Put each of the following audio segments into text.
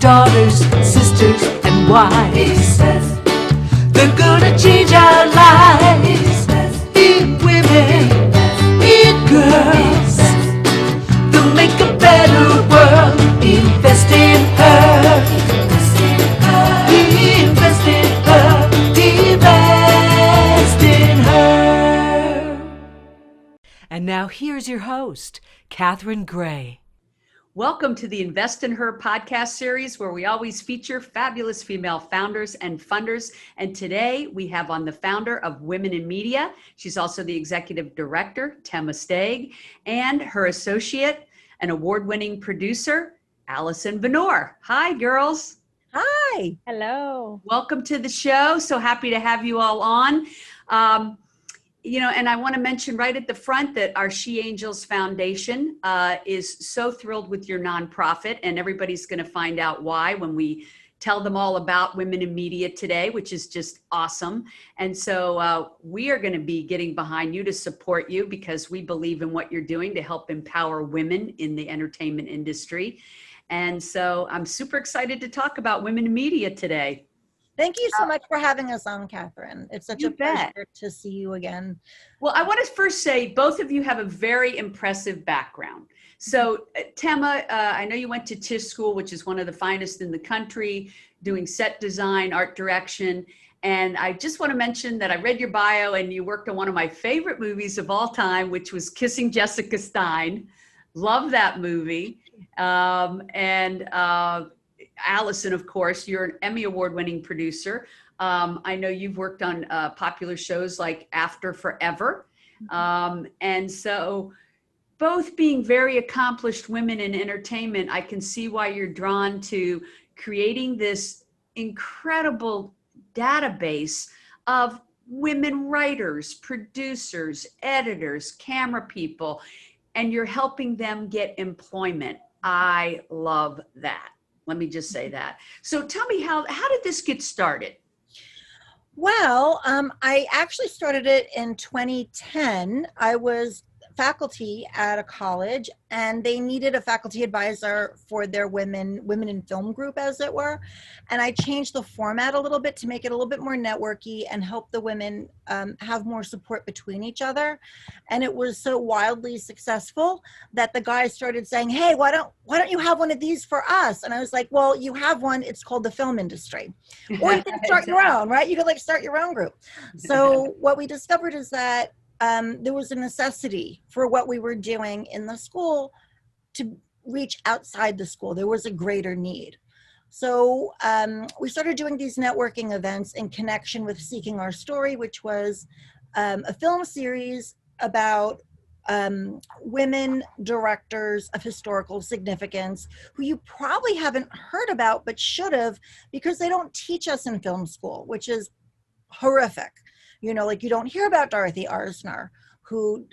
daughters, sisters, and wives. He says they're gonna change our lives. Be women, be girls. They'll make a better world. Invest in her. Invest in her. Invest in her. And now here's your host, Catherine Gray. Welcome to the Invest in Her podcast series, where we always feature fabulous female founders and funders. And today we have on the founder of Women in Media. She's also the executive director, Tema Staig, and her associate, an award-winning producer, Allison Vanore. Hi, girls. Hi. Hello. Welcome to the show. So happy to have you all on. And I want to mention right at the front that our She Angels Foundation is so thrilled with your nonprofit, and everybody's going to find out why when we tell them all about Women in Media today, which is just awesome. And so we are going to be getting behind you to support you because we believe in what you're doing to help empower women in the entertainment industry. And so I'm super excited to talk about Women in Media today. Thank you so much for having us on, Catherine. It's such a pleasure to see you again. Well, I want to first say both of you have a very impressive background. So Tema, I know you went to Tisch School, which is one of the finest in the country, doing set design, art direction. And I just want to mention that I read your bio and you worked on one of my favorite movies of all time, which was Kissing Jessica Stein. Love that movie. Allison, of course, you're an Emmy award-winning producer. I know you've worked on popular shows like After Forever. And so both being very accomplished women in entertainment, I can see why you're drawn to creating this incredible database of women writers, producers, editors, camera people, and you're helping them get employment. I love that. Let me just say that. So tell me, how did this get started? Well, I actually started it in 2010. I was faculty at a college, and they needed a faculty advisor for their women in film group, as it were. And I changed the format a little bit to make it a little bit more networky and help the women have more support between each other. And it was so wildly successful that the guys started saying, "Hey, why don't you have one of these for us?" And I was like, "Well, you have one. It's called the film industry, or you can start your own, right? You could start your own group." So what we discovered is that there was a necessity for what we were doing in the school to reach outside the school. There was a greater need. So we started doing these networking events in connection with Seeking Our Story, which was a film series about women directors of historical significance who you probably haven't heard about but should have, because they don't teach us in film school, which is horrific. You don't hear about Dorothy Arsenault, who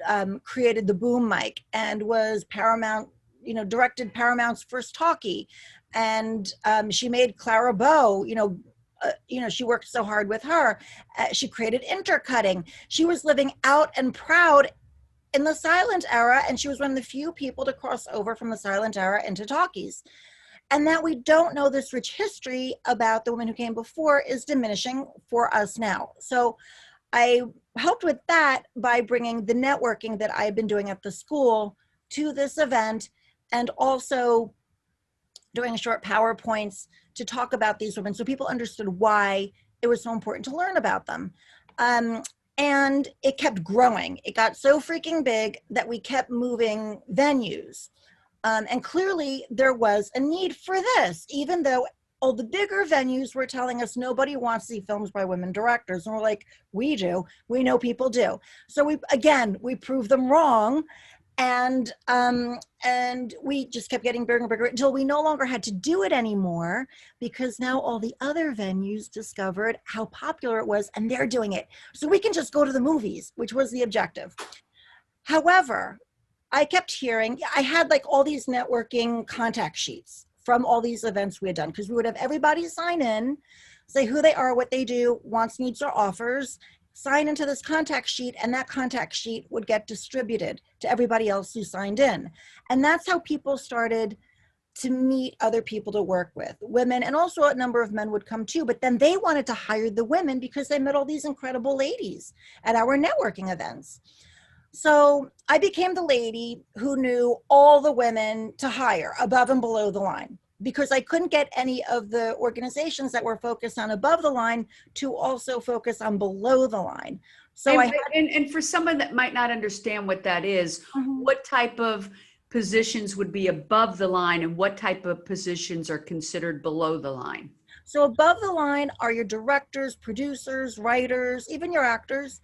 created the boom mic and was Paramount, directed Paramount's first talkie. And she made Clara Bow, she worked so hard with her. She created intercutting. She was living out and proud in the silent era, and she was one of the few people to cross over from the silent era into talkies. And that we don't know this rich history about the women who came before is diminishing for us now. So I helped with that by bringing the networking that I've been doing at the school to this event, and also doing short PowerPoints to talk about these women so people understood why it was so important to learn about them. And it kept growing. It got so freaking big that we kept moving venues. And clearly there was a need for this, even though all the bigger venues were telling us nobody wants to see films by women directors. And we're like, we do. We know people do. So we proved them wrong. And we just kept getting bigger and bigger until we no longer had to do it anymore, because now all the other venues discovered how popular it was and they're doing it. So we can just go to the movies, which was the objective. However, I kept hearing, I had all these networking contact sheets from all these events we had done, because we would have everybody sign in, say who they are, what they do, wants, needs, or offers, sign into this contact sheet, and that contact sheet would get distributed to everybody else who signed in. And that's how people started to meet other people to work with, women, and also a number of men would come too, but then they wanted to hire the women because they met all these incredible ladies at our networking events. So I became the lady who knew all the women to hire above and below the line, because I couldn't get any of the organizations that were focused on above the line to also focus on below the line. So and for someone that might not understand what that is, what type of positions would be above the line and what type of positions are considered below the line? So above the line are your directors, producers, writers, even your actors.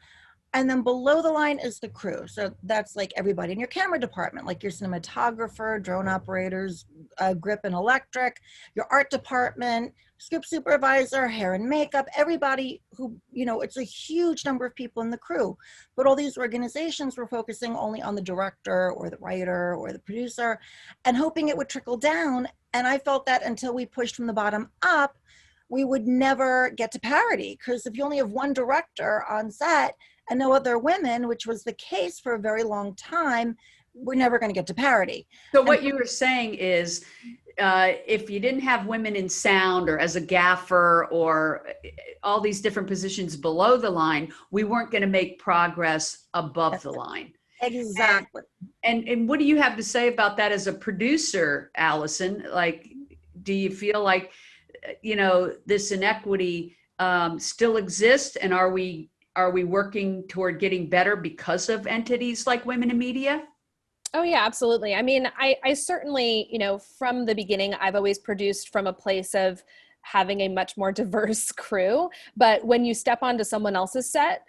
And then below the line is the crew. So that's like everybody in your camera department, like your cinematographer, drone operators, grip and electric, your art department, script supervisor, hair and makeup, everybody who, it's a huge number of people in the crew. But all these organizations were focusing only on the director or the writer or the producer and hoping it would trickle down. And I felt that until we pushed from the bottom up, we would never get to parity. Because if you only have one director on set and no other women, which was the case for a very long time, we're never going to get to parity. So what you were saying is, if you didn't have women in sound or as a gaffer or all these different positions below the line, we weren't going to make progress above the line. Exactly. And what do you have to say about that as a producer, Allison? Like, do you feel like, this inequity still exists, and are we working toward getting better because of entities like Women in Media? Oh yeah, absolutely. I mean, I certainly, from the beginning, I've always produced from a place of having a much more diverse crew. But when you step onto someone else's set,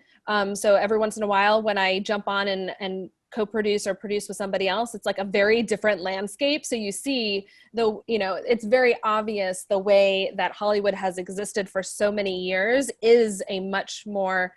so every once in a while when I jump on and co-produce or produce with somebody else, it's like a very different landscape. So you see it's very obvious the way that Hollywood has existed for so many years is a much more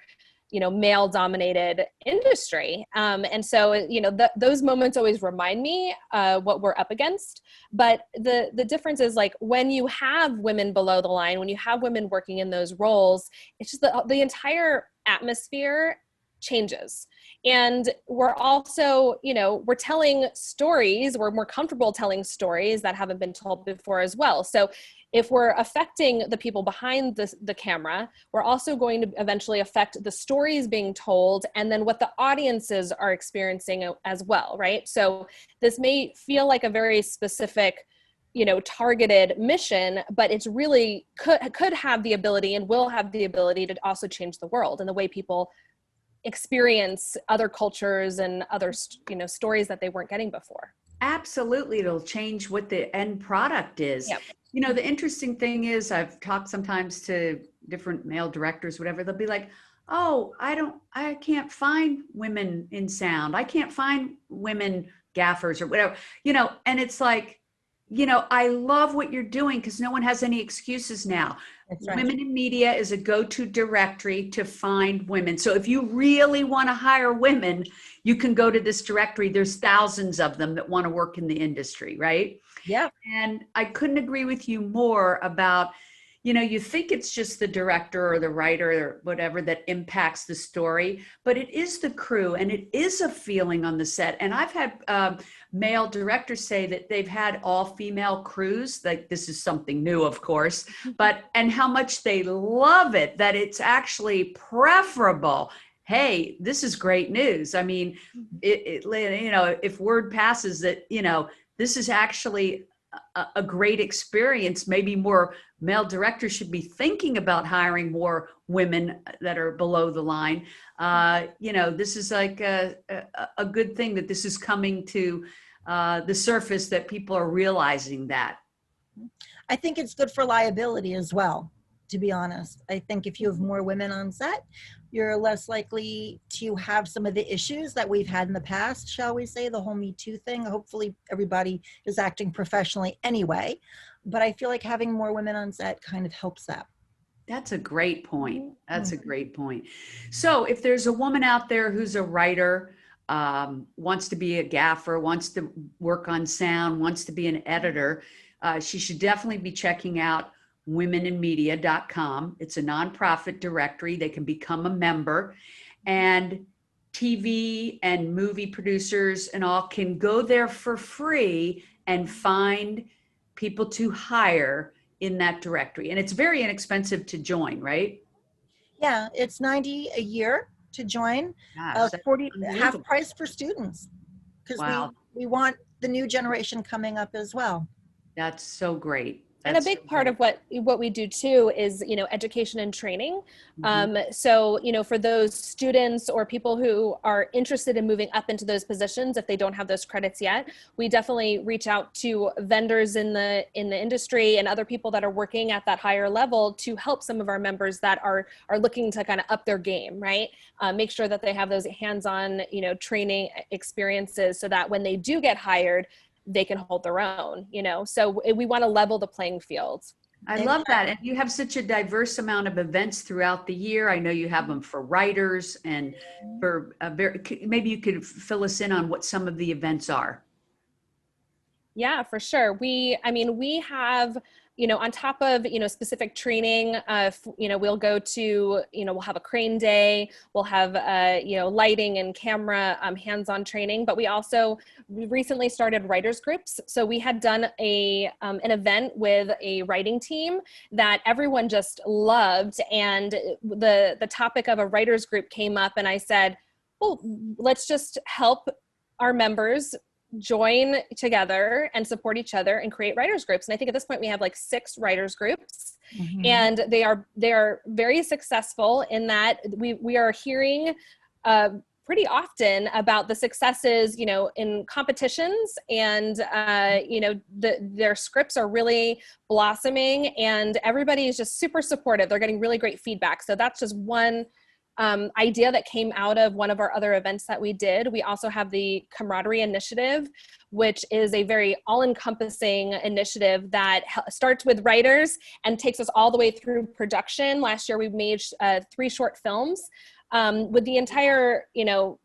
male dominated industry. And so, those moments always remind me what we're up against. But the difference is, like, when you have women below the line, when you have women working in those roles, it's just the entire atmosphere changes. And we're also, we're telling stories, we're more comfortable telling stories that haven't been told before as well. So if we're affecting the people behind the camera, we're also going to eventually affect the stories being told and then what the audiences are experiencing as well, right? So this may feel like a very specific, targeted mission, but it's really could have the ability and will have the ability to also change the world and the way people experience other cultures and other, stories that they weren't getting before. Absolutely. It'll change what the end product is. Yep. The interesting thing is, I've talked sometimes to different male directors, whatever, they'll be like, oh, I can't find women in sound. I can't find women gaffers or whatever, and it's like, I love what you're doing because no one has any excuses now. That's right. Women in Media is a go-to directory to find women. So if you really want to hire women, you can go to this directory. There's thousands of them that want to work in the industry, right? Yeah. And I couldn't agree with you more about, you think it's just the director or the writer or whatever that impacts the story, but it is the crew and it is a feeling on the set. And I've had male directors say that they've had all female crews, like this is something new, of course, and how much they love it, that it's actually preferable. Hey, this is great news. I mean, if word passes that, this is actually a great experience, maybe more male directors should be thinking about hiring more women that are below the line. This is like a good thing that this is coming to the surface, that people are realizing that. I think it's good for liability as well, to be honest. I think if you have more women on set, you're less likely to have some of the issues that we've had in the past, shall we say, the whole Me Too thing. Hopefully everybody is acting professionally anyway, but I feel like having more women on set kind of helps that. That's a great point. That's a great point. So if there's a woman out there who's a writer, wants to be a gaffer, wants to work on sound, wants to be an editor, she should definitely be checking out womeninmedia.com. It's a nonprofit directory. They can become a member, and TV and movie producers and all can go there for free and find people to hire in that directory. And it's very inexpensive to join, right? Yeah, it's $90 a year to join. Gosh, that's 40 half unbelievable. price for students, because Wow. we want the new generation coming up as well. That's so great. And a That's big so part great. of what we do too is, education and training. Mhm. So, for those students or people who are interested in moving up into those positions, if they don't have those credits yet, we definitely reach out to vendors in the industry and other people that are working at that higher level to help some of our members that are looking to kind of up their game, right? Make sure that they have those hands-on, training experiences so that when they do get hired, they can hold their own, so we want to level the playing field. I love that. And you have such a diverse amount of events throughout the year. I know you have them for writers and for maybe you could fill us in on what some of the events are. Yeah, for sure. We have, on top of, specific training, we'll go to, we'll have a crane day, we'll have, lighting and camera, hands-on training, but we recently started writers groups. So we had done an event with a writing team that everyone just loved. And the topic of a writers group came up and I said, well, let's just help our members join together and support each other and create writers groups. And I think at this point we have like 6 writers groups, and they are very successful in that we are hearing pretty often about the successes, in competitions, and their scripts are really blossoming, and everybody is just super supportive. They're getting really great feedback. So that's just one idea that came out of one of our other events that we did. We also have the Camaraderie Initiative, which is a very all-encompassing initiative that starts with writers and takes us all the way through production. Last year, we made 3 short films with the entire,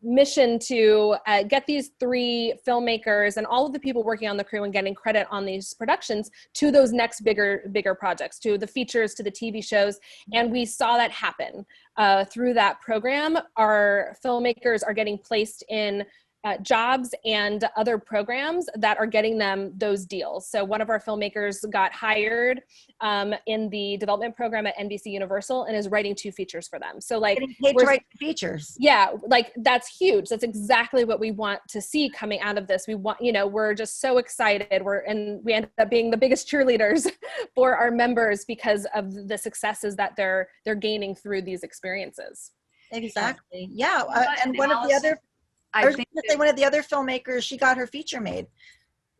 mission to get these 3 filmmakers and all of the people working on the crew and getting credit on these productions to those next bigger projects, to the features, to the TV shows. And we saw that happen through that program. Our filmmakers are getting placed in jobs and other programs that are getting them those deals. So one of our filmmakers got hired in the development program at NBC Universal and is writing 2 features for them. So like Getting paid to write features. Yeah, like that's huge. That's exactly what we want to see coming out of this. We want, we're just so excited. We end up being the biggest cheerleaders for our members because of the successes that they're gaining through these experiences. Exactly. Yeah. And one of the other, I think one of the other filmmakers, she got her feature made.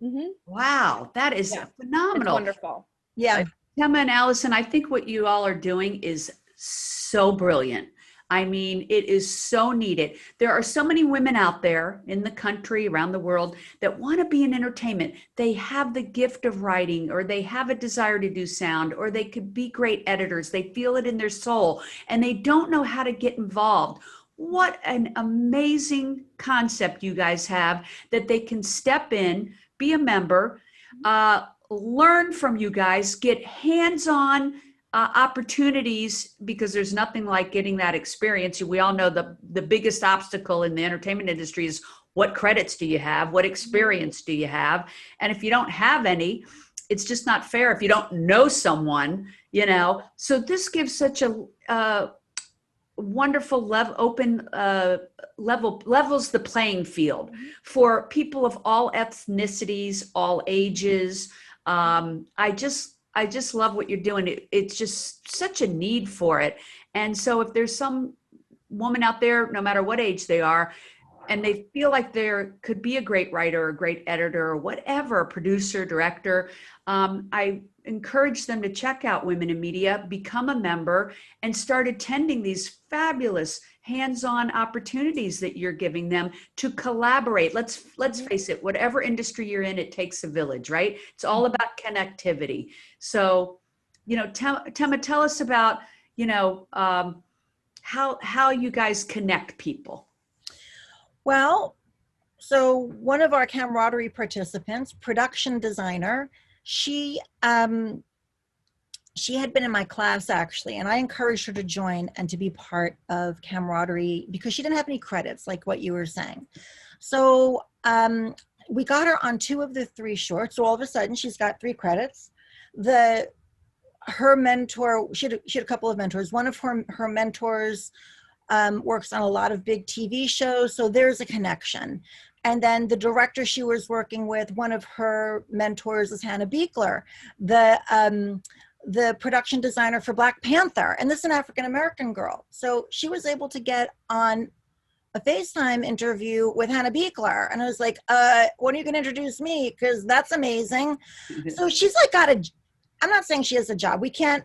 Mm-hmm. Wow, that is phenomenal. It's wonderful. Yeah. Tema and Allison, I think what you all are doing is so brilliant. I mean, it is so needed. There are so many women out there in the country, around the world, that want to be in entertainment. They have the gift of writing, or they have a desire to do sound, or they could be great editors. They feel it in their soul, and they don't know how to get involved. What an amazing concept you guys have, that they can step in, be a member, learn from you guys, get hands-on opportunities, because there's nothing like getting that experience. We all know the biggest obstacle in the entertainment industry is what credits do you have? What experience do you have? And if you don't have any, it's just not fair if you don't know someone, So this gives such a wonderful levels the playing field for people of all ethnicities, all ages. I just love what you're doing. It's just such a need for it. And so if there's some woman out there, no matter what age they are, and they feel like there could be a great writer, a great editor, or whatever, producer, director, I encourage them to check out Women in Media, become a member, and start attending these fabulous hands-on opportunities that you're giving them to collaborate. Let's face it, whatever industry you're in, it takes a village, right? It's all about connectivity. So, Tema, tell us about, how you guys connect people. Well, so one of our camaraderie participants, production designer, she had been in my class actually, and I encouraged her to join and to be part of camaraderie because she didn't have any credits, like what you were saying. So we got her on 2 of the 3 shorts. So all of a sudden she's got 3 credits. Her mentor, she had a couple of mentors. One of her mentors works on a lot of big TV shows. So there's a connection. And then the director she was working with, one of her mentors is Hannah Beekler, the production designer for Black Panther. And this is an African-American girl. So she was able to get on a FaceTime interview with Hannah Beekler. And I was like, when are you going to introduce me? Because that's amazing. So she's like I'm not saying she has a job. We can't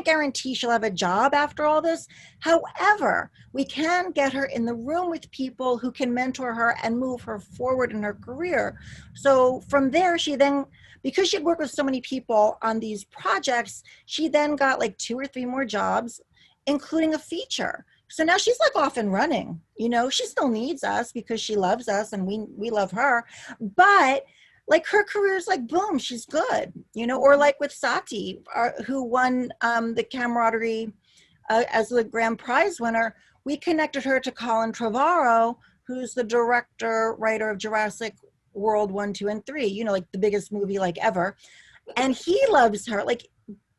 guarantee she'll have a job after all this. However, we can get her in the room with people who can mentor her and move her forward in her career. So from there, she then, because she'd worked with so many people on these projects, she then got like 2 or 3 more jobs, including a feature. So now she's like off and running. You know, she still needs us because she loves us and we love her. But like her career is like, boom, she's good, you know, or like with Sati, who won the Camaraderie as the grand prize winner. We connected her to Colin Trevorrow, who's the director, writer of Jurassic World 1, 2, and 3, you know, like the biggest movie like ever. And he loves her. Like,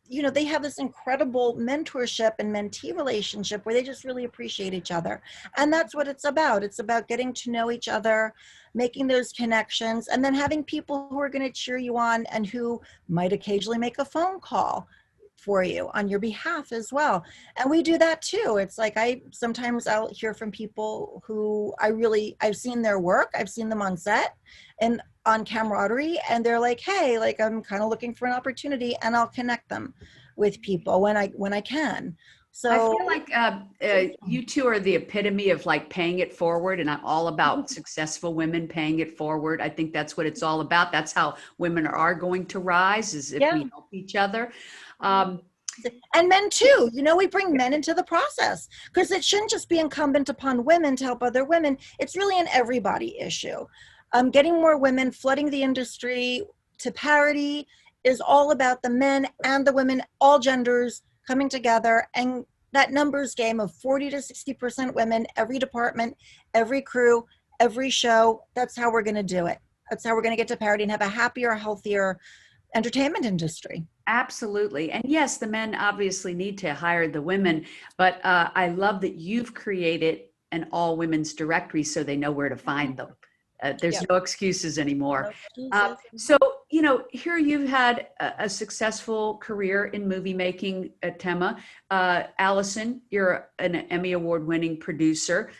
you know, they have this incredible mentorship and mentee relationship where they just really appreciate each other. And that's what it's about. It's about getting to know each other, making those connections, and then having people who are going to cheer you on and who might occasionally make a phone call for you on your behalf as well. And we do that too. It's like sometimes I'll hear from people who I've seen their work, I've seen them on set and on Camaraderie, and they're like, hey, like I'm kind of looking for an opportunity, and I'll connect them with people when I can. So I feel like you two are the epitome of like paying it forward, and I'm all about successful women paying it forward. I think that's what it's all about. That's how women are going to rise, is if we help each other. And men too, you know, we bring men into the process because it shouldn't just be incumbent upon women to help other women. It's really an everybody issue. Getting more women, flooding the industry to parity is all about the men and the women, all genders coming together, and that numbers game of 40 to 60% women, every department, every crew, every show. That's how we're going to do it. That's how we're going to get to parity and have a happier, healthier entertainment industry. Absolutely. And yes, the men obviously need to hire the women, but I love that you've created an all women's directory so they know where to find them. There's no excuses anymore. So, you know, here you've had a successful career in movie making, Tema. Allison, you're an Emmy Award-winning producer.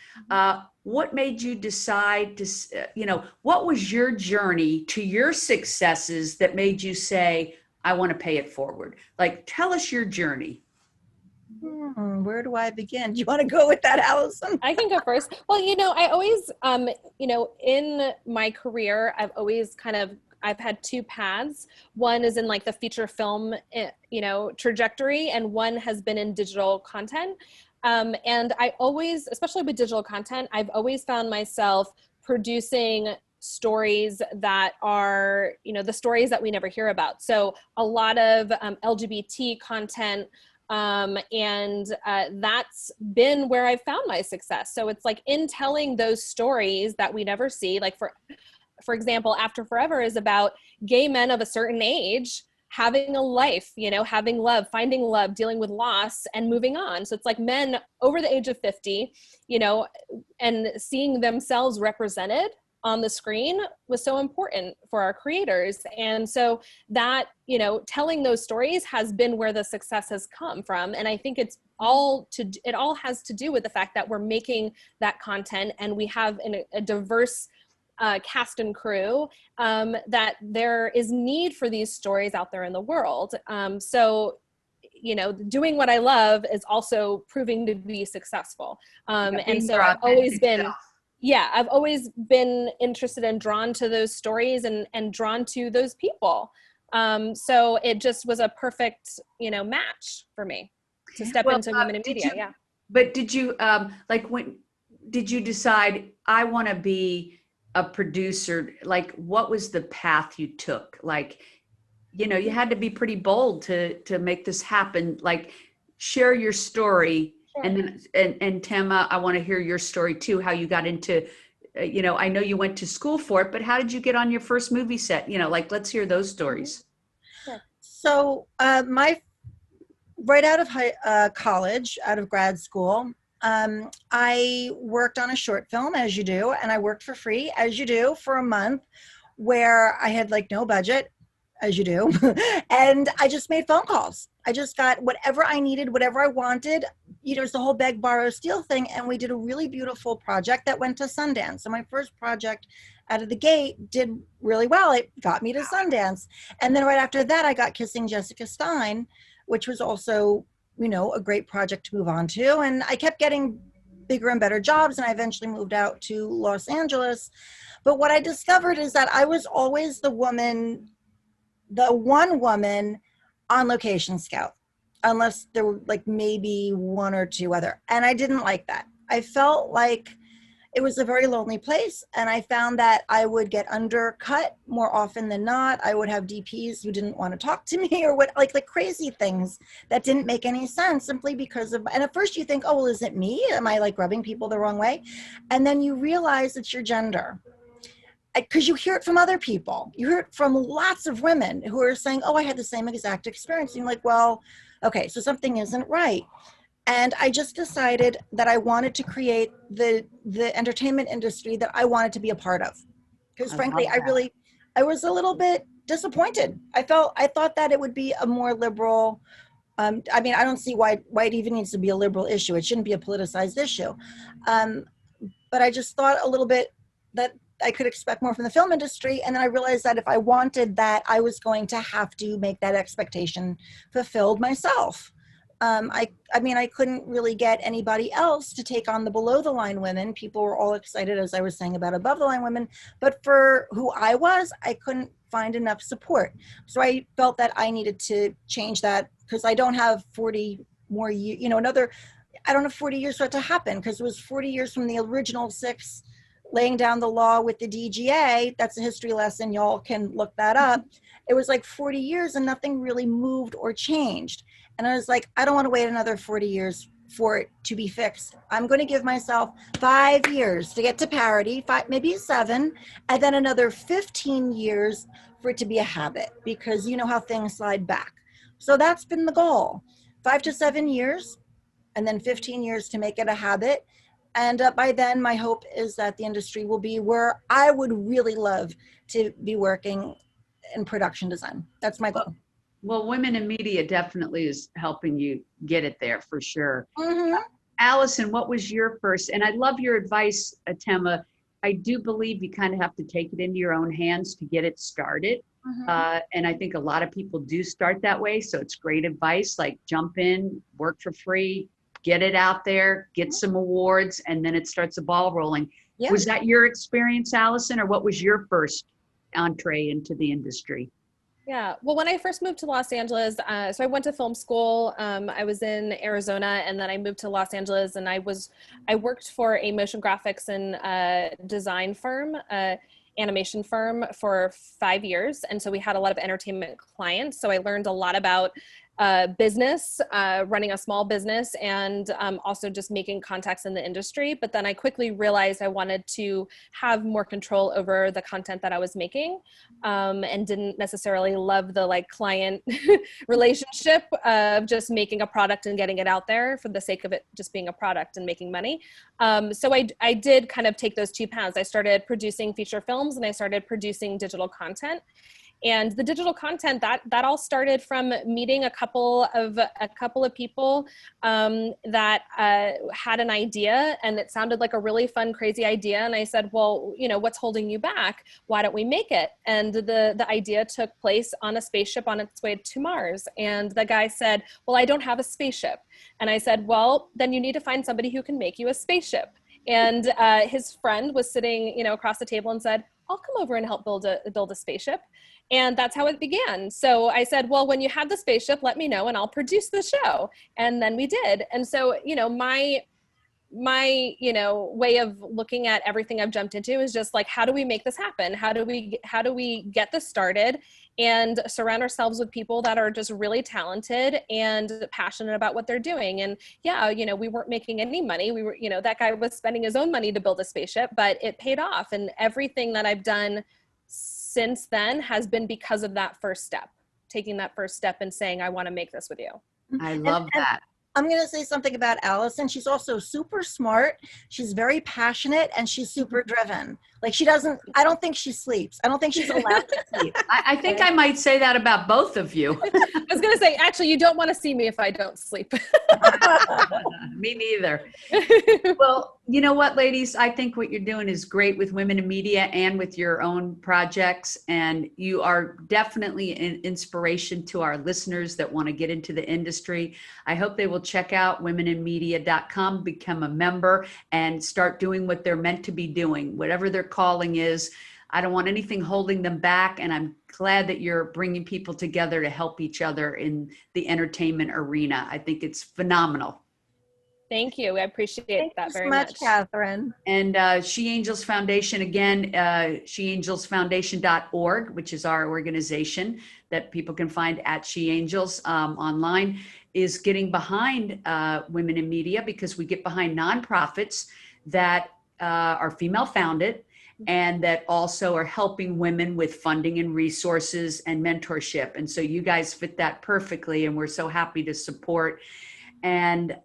What made you decide to, what was your journey to your successes that made you say, I want to pay it forward? Like, tell us your journey. Where do I begin? Do you want to go with that, Allison? I can go first. Well, you know, I always, in my career, I've had 2 paths. One is in like the feature film, trajectory, and one has been in digital content. And I always, especially with digital content, I've always found myself producing stories that are, the stories that we never hear about. So a lot of LGBT content, and that's been where I've found my success. So it's like in telling those stories that we never see, like for example, After Forever is about gay men of a certain age having a life, having love, finding love, dealing with loss, and moving on. So it's like men over the age of 50, and seeing themselves represented on the screen was so important for our creators. And so that, telling those stories has been where the success has come from. And I think it all has to do with the fact that we're making that content and we have a diverse cast and crew, that there is need for these stories out there in the world. So, doing what I love is also proving to be successul. And so I've always been interested and drawn to those stories and drawn to those people. So it just was a perfect, match for me to step into women in media. But did you, when did you decide I want to be a producer? Like, what was the path you took? Like, you had to be pretty bold to make this happen. Like, share your story. Sure. And then, and Tema, I want to hear your story too, how you got into I know you went to school for it, but how did you get on your first movie set? Like, let's hear those stories. So my right out of college, out of grad school, I worked on a short film, as you do, and I worked for free, as you do, for a month, where I had like no budget, as you do, and I just made phone calls. I just got whatever I needed, whatever I wanted. It's the whole beg, borrow, steal thing, and we did a really beautiful project that went to Sundance. So my first project out of the gate did really well. It got me to Sundance, and then right after that, I got Kissing Jessica Stein, which was also, a great project to move on to. And I kept getting bigger and better jobs, and I eventually moved out to Los Angeles. But what I discovered is that I was always the one woman on location scout, unless there were like maybe one or two other. And I didn't like that. I felt like it was a very lonely place, and I found that I would get undercut more often than not. I would have DPs who didn't want to talk to me, or what, like crazy things that didn't make any sense, simply because of, and at first you think, oh, well, is it me? Am I like rubbing people the wrong way? And then you realize it's your gender. Because you hear it from other people. You hear it from lots of women who are saying, oh, I had the same exact experience. And you're like, well, okay, so something isn't right. And I just decided that I wanted to create the entertainment industry that I wanted to be a part of. Because frankly, I was a little bit disappointed. I thought that it would be a more liberal, I don't see why it even needs to be a liberal issue. It shouldn't be a politicized issue. But I just thought a little bit that I could expect more from the film industry. And then I realized that if I wanted that, I was going to have to make that expectation fulfilled myself. I couldn't really get anybody else to take on the below the line women. People were all excited, as I was saying, about above the line women, but for who I was, I couldn't find enough support. So I felt that I needed to change that, because I don't have 40 more years, I don't have 40 years for it to happen, because it was 40 years from the original 6 laying down the law with the DGA. That's a history lesson. Y'all can look that up. It was like 40 years and nothing really moved or changed. And I was like, I don't want to wait another 40 years for it to be fixed. I'm going to give myself 5 years to get to parity, 5, maybe 7, and then another 15 years for it to be a habit, because you know how things slide back. So that's been the goal, 5 to 7 years, and then 15 years to make it a habit. And by then, my hope is that the industry will be where I would really love to be working in production design. That's my goal. Well, Women in Media definitely is helping you get it there, for sure. Mm-hmm. Allison, what was your first? And I love your advice, Tema. I do believe you kind of have to take it into your own hands to get it started. Mm-hmm. And I think a lot of people do start that way. So it's great advice, like jump in, work for free, get it out there, get some awards, and then it starts a ball rolling. Yeah. Was that your experience, Allison, or what was your first entree into the industry? Yeah, well, when I first moved to Los Angeles, so I went to film school. I was in Arizona, and then I moved to Los Angeles, and I worked for a motion graphics and design firm, animation firm, for 5 years. And so we had a lot of entertainment clients. So I learned a lot about business, running a small business, and also just making contacts in the industry. But then I quickly realized I wanted to have more control over the content that I was making, and didn't necessarily love the client relationship of just making a product and getting it out there for the sake of it just being a product and making money. So I did kind of take those 2 paths. I started producing feature films, and I started producing digital content. And the digital content, that all started from meeting a couple of people that had an idea, and it sounded like a really fun, crazy idea. And I said, well, what's holding you back? Why don't we make it? And the idea took place on a spaceship on its way to Mars. And the guy said, well, I don't have a spaceship. And I said, well, then you need to find somebody who can make you a spaceship. And his friend was sitting, across the table and said, I'll come over and help build a spaceship. And that's how it began. So I said, well, when you have the spaceship, let me know and I'll produce the show. And then we did. And so, my, way of looking at everything I've jumped into is just like, how do we make this happen? How do we get this started and surround ourselves with people that are just really talented and passionate about what they're doing? And yeah, we weren't making any money. We were, that guy was spending his own money to build a spaceship, but it paid off. And everything that I've done since then has been because of that first step, taking that first step and saying, I want to make this with you. I love that. I'm going to say something about Allison. She's also super smart. She's very passionate and she's super driven. Like I don't think she sleeps. I don't think she's allowed to sleep. I think I might say that about both of you. I was going to say, actually, you don't want to see me if I don't sleep. Me neither. Well, you know what, ladies? I think what you're doing is great with women in media and with your own projects. And you are definitely an inspiration to our listeners that want to get into the industry. I hope they will check out womeninmedia.com, become a member, and start doing what they're meant to be doing, whatever their calling is. I don't want anything holding them back. And I'm glad that you're bringing people together to help each other in the entertainment arena. I think it's phenomenal. Thank you. I appreciate that very much. Thank you so much, Catherine. And She Angels Foundation, again, sheangelsfoundation.org, which is our organization that people can find at She Angels online, is getting behind women in media, because we get behind nonprofits that are female founded and that also are helping women with funding and resources and mentorship. And so you guys fit that perfectly, and we're so happy to support. And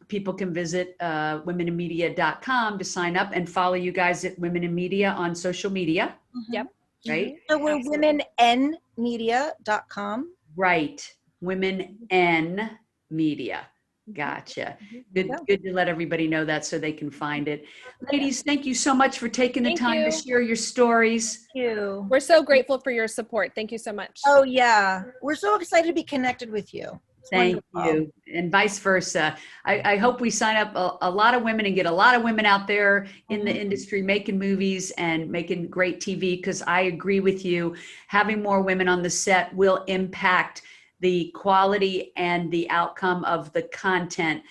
people can visit womeninmedia.com to sign up and follow you guys at Women in Media on social media. Yep. Right? So we're womenenmedia.com. Right. Women N Media. Gotcha. Good to let everybody know that so they can find it. Ladies, thank you so much for taking the time to share your stories. Thank you. We're so grateful for your support. Thank you so much. Oh, yeah. We're so excited to be connected with you. Thank you. And vice versa. I hope we sign up a lot of women and get a lot of women out there in the industry making movies and making great TV, because I agree with you. Having more women on the set will impact the quality and the outcome of the content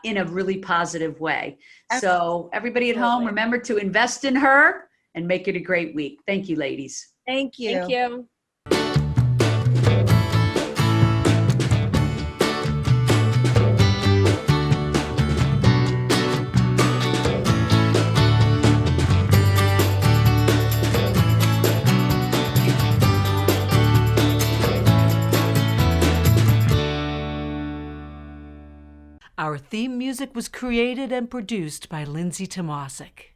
in a really positive way. Absolutely. So everybody at home, remember to invest in her and make it a great week. Thank you, ladies. Thank you. Thank you. Our theme music was created and produced by Lindsay Tomasic.